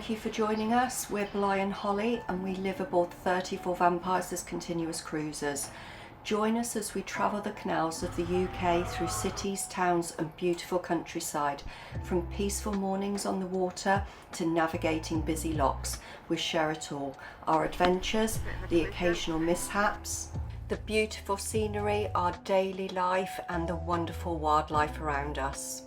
thank you for joining us. We're Bly and Holly and we live aboard 34 Vampires as continuous cruisers. Join us as we travel the canals of the UK through cities, towns and beautiful countryside. From peaceful mornings on the water to navigating busy locks, we share it all. Our adventures, the occasional mishaps, the beautiful scenery, our daily life and the wonderful wildlife around us.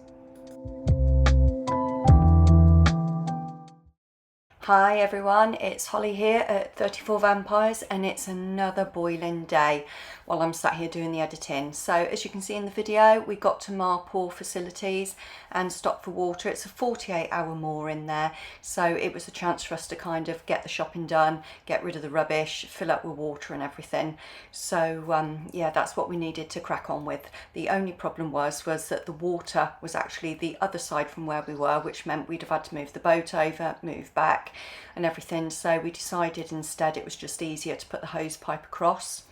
Hi everyone, it's Holly here at 34 Vampires and it's another boiling day while I'm sat here doing the editing. So as you can see in the video, we got to Moor facilities and stopped for water. It's a 48-hour moor in there, so it was a chance for us to kind of get the shopping done, get rid of the rubbish, fill up with water and everything. So yeah, that's what we needed to crack on with. The only problem was that the water was actually the other side from where we were, which meant we'd have had to move the boat over, move back and everything, so we decided instead it was just easier to put the hose pipe across.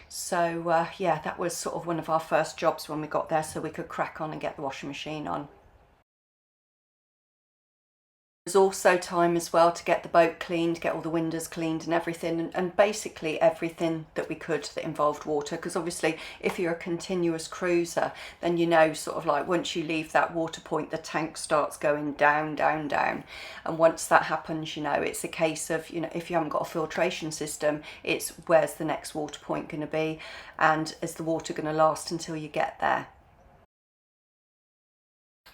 So yeah, that was sort of one of our first jobs when we got there, so we could crack on and get the washing machine on. There's also time as well to get the boat cleaned, get all the windows cleaned and everything, and basically everything that we could that involved water, because obviously if you're a continuous cruiser, then you know sort of like once you leave that water point the tank starts going down, down, down, and once that happens, you know, it's a case of, you know, if you haven't got a filtration system, it's where's the next water point going to be and is the water going to last until you get there.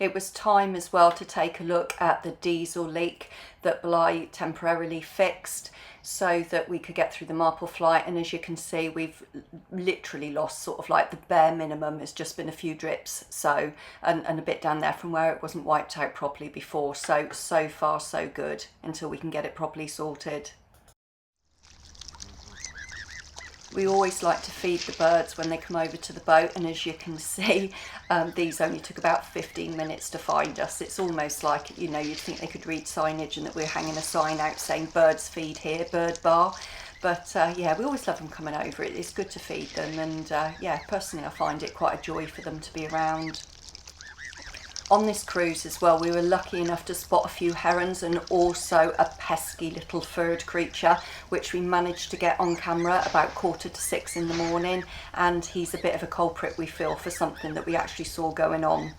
It was time as well to take a look at the diesel leak that Bly temporarily fixed so that we could get through the Marple flight, and as you can see we've literally lost sort of like the bare minimum. It's just been a few drips, so and a bit down there from where it wasn't wiped out properly before, so far so good until we can get it properly sorted. We always like to feed the birds when they come over to the boat, and as you can see, these only took about 15 minutes to find us. It's almost like, you know, you'd think they could read signage and that we're hanging a sign out saying birds feed here, bird bar. But yeah, we always love them coming over. It's good to feed them, and yeah, personally I find it quite a joy for them to be around. On this cruise as well, we were lucky enough to spot a few herons and also a pesky little furred creature, which we managed to get on camera about 5:45 in the morning, and he's a bit of a culprit, we feel, for something that we actually saw going on.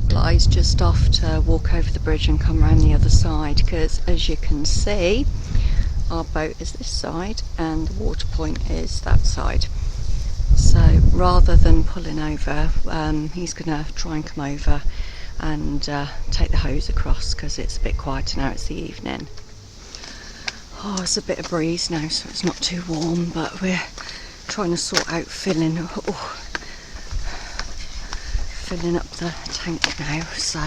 Bly's just off to walk over the bridge and come around the other side, because as you can see, our boat is this side and the water point is that side. So rather than pulling over, he's going to try and come over and take the hose across, because it's a bit quieter now, it's the evening. Oh, it's a bit of breeze now, so it's not too warm, but we're trying to sort out filling up the tank now. So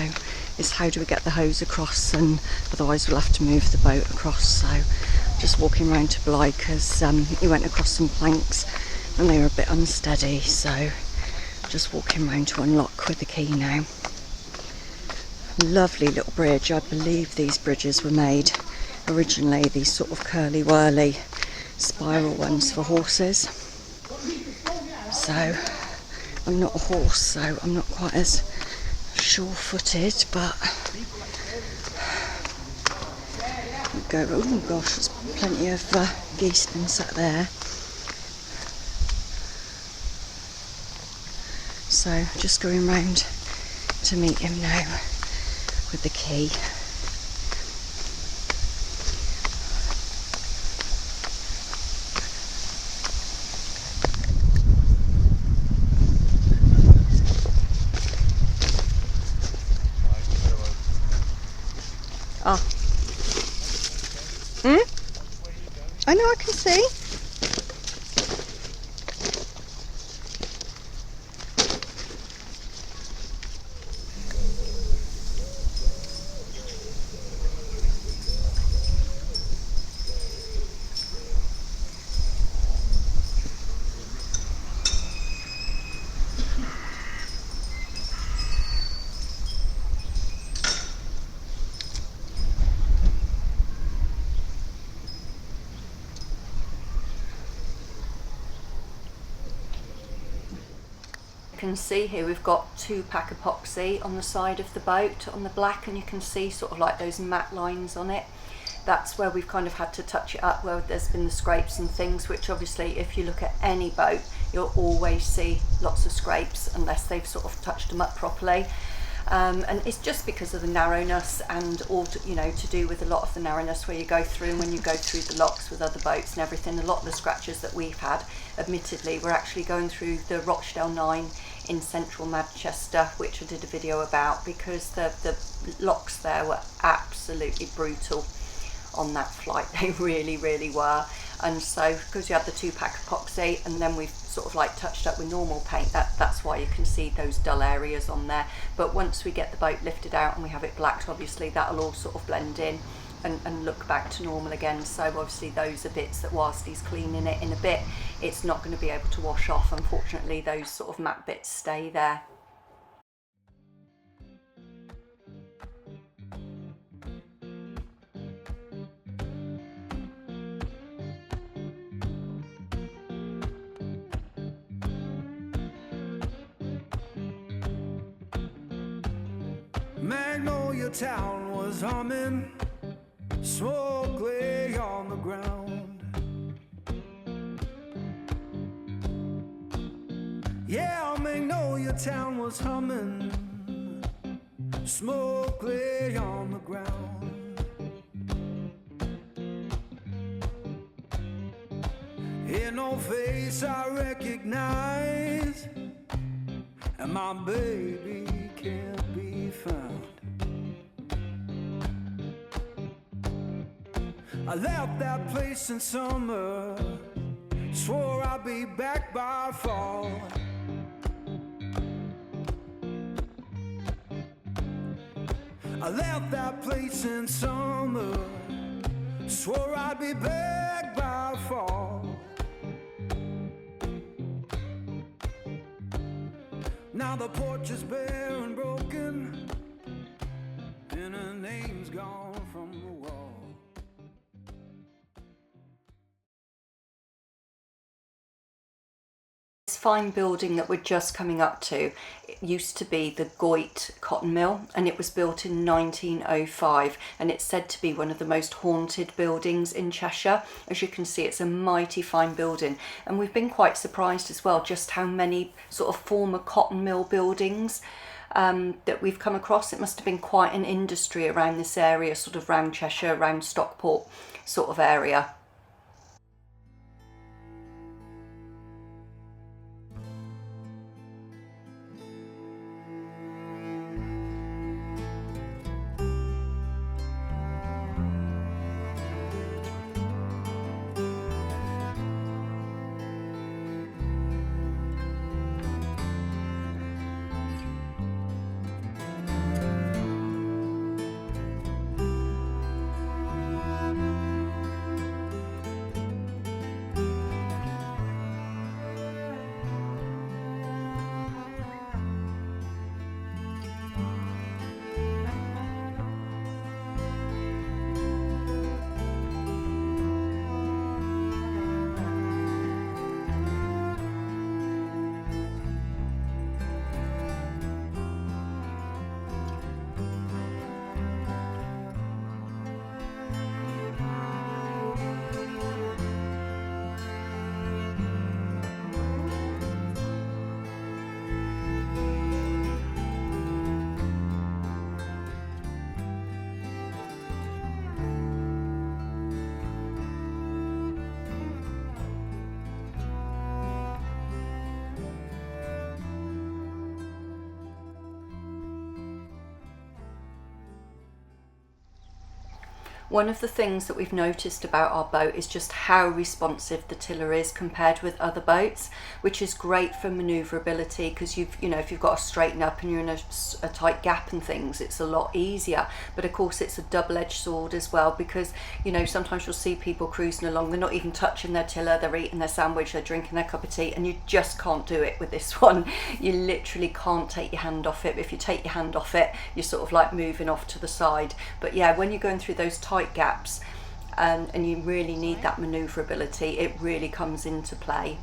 it's how do we get the hose across, and otherwise we'll have to move the boat across. So just walking around to Bly, because he went across some planks and they were a bit unsteady, so just walking around to unlock with the key now. Lovely little bridge. I believe these bridges were made originally, these sort of curly whirly spiral ones for horses. So I'm not a horse, so I'm not quite as sure-footed, but go. Oh gosh, there's plenty of geese been sat there. So just going round to meet him now with the key. Ah. I know, I can see. You can see here we've got 2-pack epoxy on the side of the boat on the black, and you can see sort of like those matte lines on it. That's where we've kind of had to touch it up, where there's been the scrapes and things, which obviously if you look at any boat you'll always see lots of scrapes unless they've sort of touched them up properly. And it's just because of the narrowness, and all to do with a lot of the narrowness where you go through, and when you go through the locks with other boats and everything, a lot of the scratches that we've had, admittedly, we're actually going through the Rochdale 9 in central Manchester, which I did a video about, because the locks there were absolutely brutal on that flight. They really were. And so because you had the 2-pack epoxy, and then we've sort of like touched up with normal paint, that's why you can see those dull areas on there. But once we get the boat lifted out and we have it blacked, obviously that'll all sort of blend in and look back to normal again. So obviously those are bits that whilst he's cleaning it in a bit, it's not going to be able to wash off. Unfortunately, those sort of matte bits stay there. Magnolia town was humming, smoke lay on the ground. Yeah, Magnolia town was humming, smoke lay on the ground. Ain't no face I recognize, and my baby can't be found. I left that place in summer, swore I'd be back by fall. I left that place in summer, swore I'd be back by fall. Now the porch is bare and broken, and her name's gone from the wall. This fine building that we're just coming up to, it used to be the Goit cotton mill, and it was built in 1905, and it's said to be one of the most haunted buildings in Cheshire. As you can see, it's a mighty fine building, and we've been quite surprised as well just how many sort of former cotton mill buildings that we've come across. It must have been quite an industry around this area, sort of around Cheshire, around Stockport sort of area. One of the things that we've noticed about our boat is just how responsive the tiller is compared with other boats, which is great for manoeuvrability, because if you've got to straighten up and you're in a tight gap and things, it's a lot easier. But of course it's a double-edged sword as well, because sometimes you'll see people cruising along, they're not even touching their tiller, they're eating their sandwich, they're drinking their cup of tea, and you just can't do it with this one. You literally can't take your hand off it. If you take your hand off it, you're sort of like moving off to the side. But yeah, when you're going through those tight gaps and you really need that manoeuvrability, it really comes into play.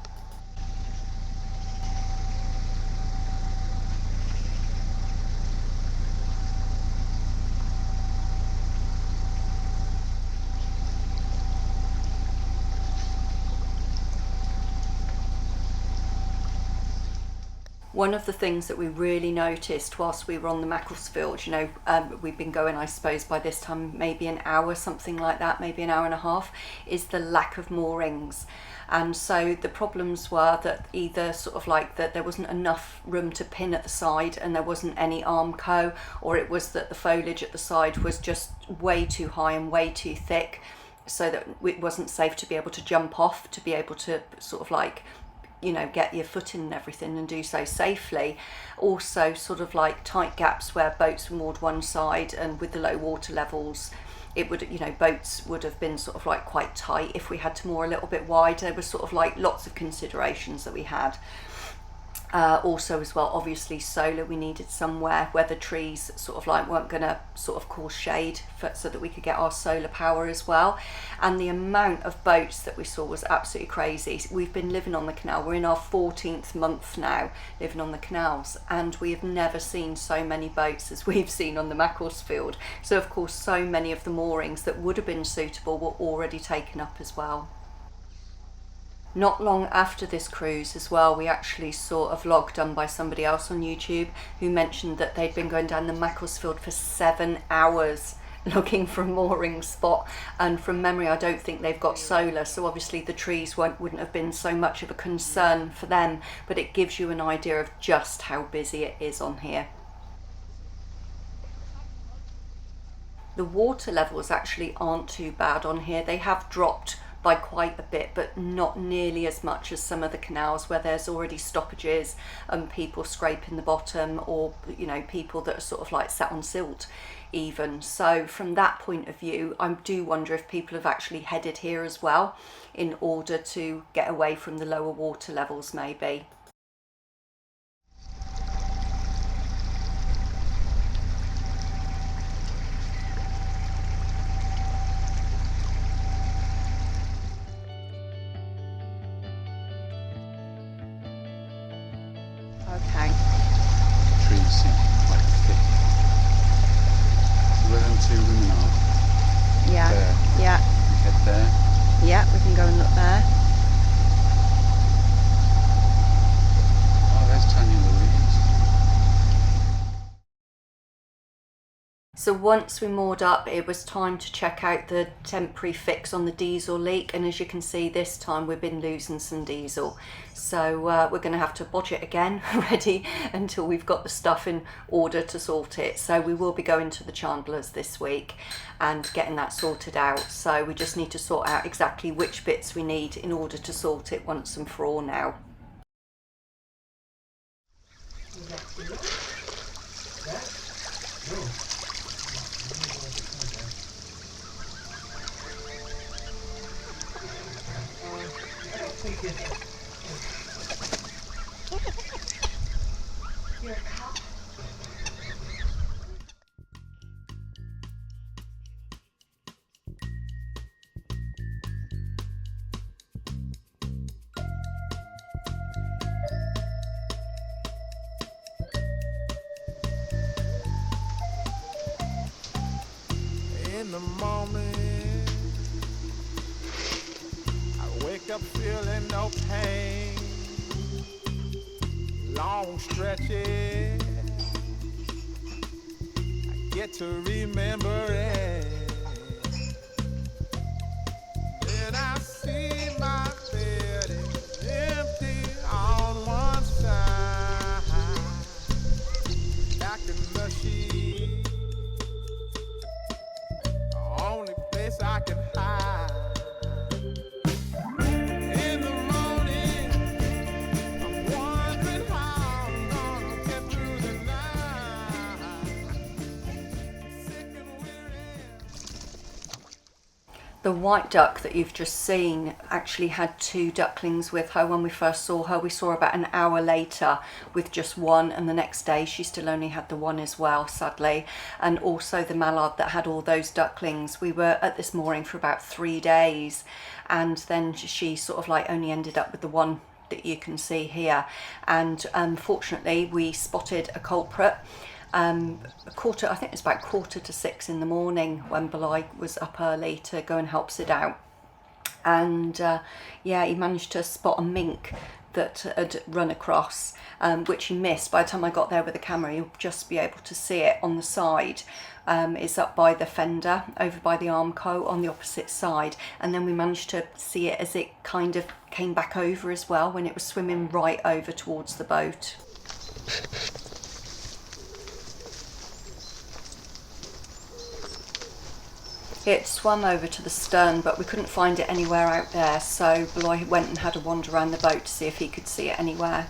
One of the things that we really noticed whilst we were on the Macclesfield, you know, we've been going, I suppose, by this time, maybe an hour, something like that, maybe an hour and a half, is the lack of moorings. And so the problems were that either sort of like that there wasn't enough room to pin at the side and there wasn't any armco, or it was that the foliage at the side was just way too high and way too thick, so that it wasn't safe to be able to jump off, to be able to sort of like, you know, get your foot in and everything and do so safely. Also sort of like tight gaps where boats were moored one side, and with the low water levels it would, you know, boats would have been sort of like quite tight if we had to moor a little bit wide. There was sort of like lots of considerations that we had. Also as well, obviously solar, we needed somewhere where the trees sort of like weren't going to sort of cause shade so that we could get our solar power as well. And the amount of boats that we saw was absolutely crazy. We've been living on the canal, we're in our 14th month now living on the canals, and we have never seen so many boats as we've seen on the Macclesfield. So of course so many of the moorings that would have been suitable were already taken up as well. Not long after this cruise as well, we actually saw a vlog done by somebody else on YouTube who mentioned that they'd been going down the Macclesfield for 7 hours looking for a mooring spot, and from memory I don't think they've got solar, so obviously the trees wouldn't have been so much of a concern for them, but it gives you an idea of just how busy it is on here. The water levels actually aren't too bad on here. They have dropped by quite a bit, but not nearly as much as some of the canals where there's already stoppages and people scraping the bottom, or, you know, people that are sort of like sat on silt even. So from that point of view, I do wonder if people have actually headed here as well in order to get away from the lower water levels maybe. Okay. Trees seem quite thick. So where them two women are? Yeah. There. Yeah. You head there. Yeah, we can go and look there. Oh, there's Tanya Louise. So once we moored up, it was time to check out the temporary fix on the diesel leak, and as you can see this time we've been losing some diesel, so we're going to have to bodge it again ready until we've got the stuff in order to sort it. So we will be going to the chandlers this week and getting that sorted out, so we just need to sort out exactly which bits we need in order to sort it once and for all now. In the morning, I wake up feeling no pain. Long stretches, I get to remember it. Then I see my bed is empty on one side, back in the sheet. Only place I can hide. In the morning, I'm wondering how I'm gonna get through the night. Sick and weary. The white duck that you've just seen actually had 2 ducklings with her when we first saw her. We saw her about an hour later with just one, and the next day she still only had the one as well, sadly. And also the mallard that had all those ducklings. We were at this mooring for about 3 days, and then she sort of like only ended up with the one that you can see here. And fortunately we spotted a culprit. I think it was about 5:45 in the morning when Belai was up early to go and help Sid out, and yeah, he managed to spot a mink that had run across, which he missed. By the time I got there with the camera, you'll just be able to see it on the side. It's up by the fender, over by the Armco on the opposite side, and then we managed to see it as it kind of came back over as well when it was swimming right over towards the boat. It swam over to the stern, but we couldn't find it anywhere out there, so Bloy went and had a wander around the boat to see if he could see it anywhere.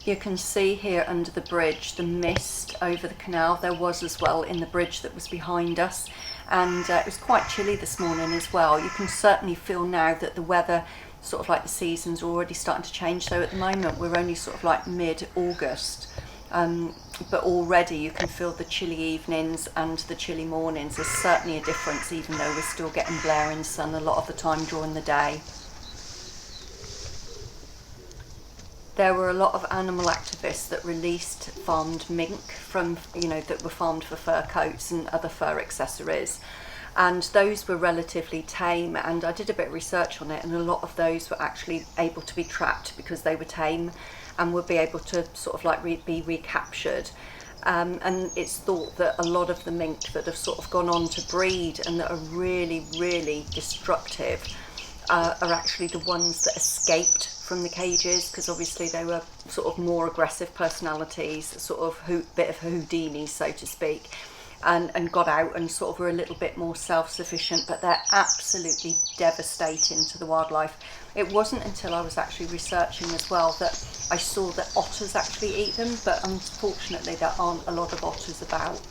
You can see here under the bridge the mist over the canal. There was as well in the bridge that was behind us, and it was quite chilly this morning as well. You can certainly feel now that the weather, sort of like the seasons, are already starting to change. So at the moment we're only sort of like mid-August, but already you can feel the chilly evenings and the chilly mornings. There's certainly a difference, even though we're still getting blaring sun a lot of the time during the day. There were a lot of animal activists that released farmed mink from, that were farmed for fur coats and other fur accessories. And those were relatively tame, and I did a bit of research on it, and a lot of those were actually able to be trapped because they were tame and would be able to sort of like be recaptured. And it's thought that a lot of the mink that have sort of gone on to breed and that are really, really destructive are actually the ones that escaped from the cages, because obviously they were sort of more aggressive personalities, sort of bit of Houdini, so to speak, and got out and sort of were a little bit more self-sufficient, but they're absolutely devastating to the wildlife. It wasn't until I was actually researching as well that I saw that otters actually eat them, but unfortunately there aren't a lot of otters about.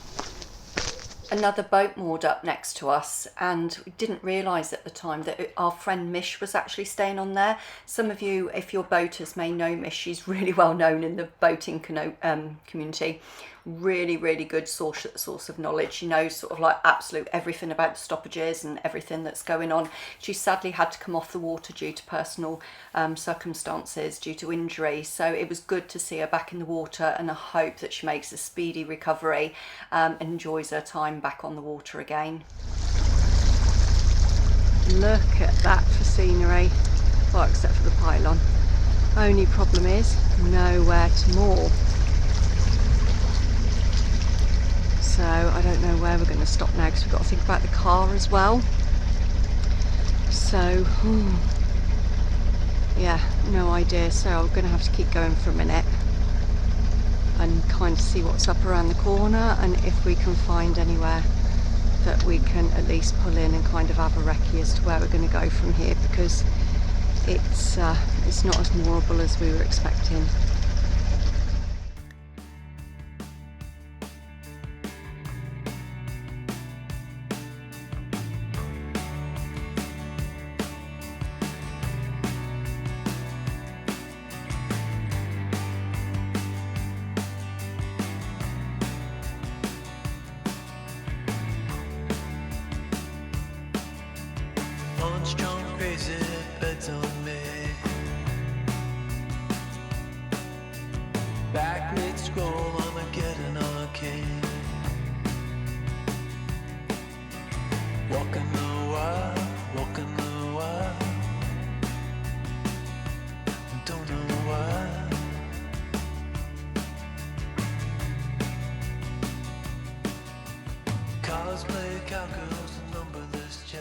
Another boat moored up next to us, and we didn't realise at the time that our friend Mish was actually staying on there. Some of you, if you're boaters, may know Mish. She's really well known in the boating community. Really, really good source of knowledge. She knows sort of like absolute everything about the stoppages and everything that's going on. She sadly had to come off the water due to personal circumstances, due to injury. So it was good to see her back in the water, and I hope that she makes a speedy recovery and enjoys her time back on the water again. Look at that for scenery. Well, except for the pylon. Only problem is nowhere to moor. So I don't know where we're going to stop now, because we've got to think about the car as well. So, yeah, no idea. So I'm going to have to keep going for a minute and kind of see what's up around the corner, and if we can find anywhere that we can at least pull in and kind of have a recce as to where we're going to go from here, because it's not as moorable as we were expecting. Strong, crazy beds on me. Back mid scroll, I'm getting arcane. Walking the wire, don't know why. Cars play calculus and numberless chess.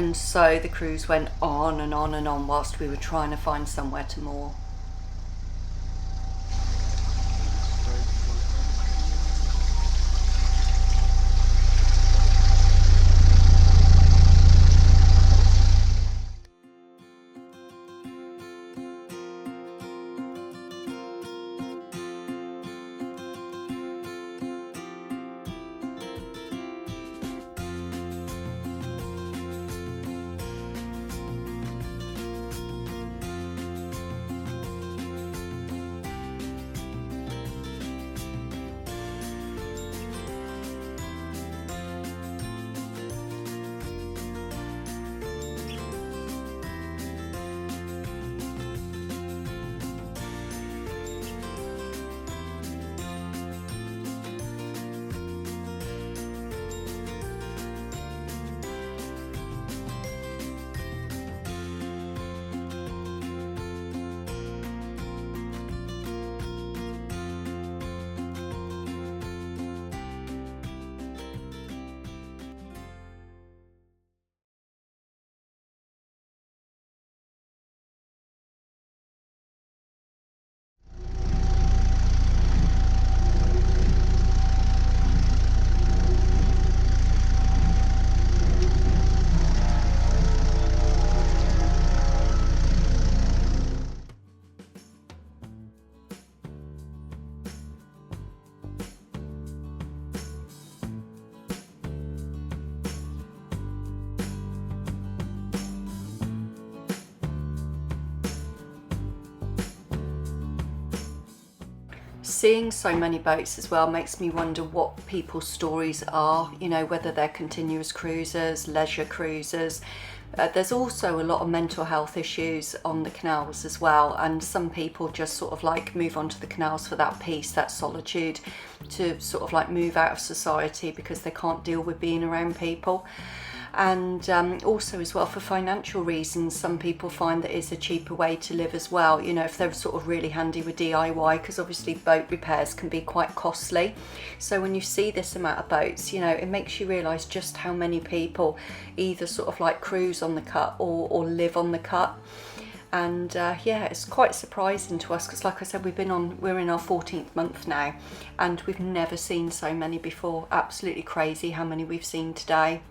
And so the cruise went on and on and on whilst we were trying to find somewhere to moor. Seeing so many boats as well makes me wonder what people's stories are, you know, whether they're continuous cruisers, leisure cruisers. There's also a lot of mental health issues on the canals as well, and some people just sort of like move onto the canals for that peace, that solitude, to sort of like move out of society because they can't deal with being around people. And also as well for financial reasons, some people find that it's a cheaper way to live as well, you know, if they're sort of really handy with DIY, because obviously boat repairs can be quite costly. So when you see this amount of boats, you know, it makes you realise just how many people either sort of like cruise on the cut or live on the cut. And yeah, it's quite surprising to us because, like I said, we're in our 14th month now, and we've never seen so many before. Absolutely crazy how many we've seen today.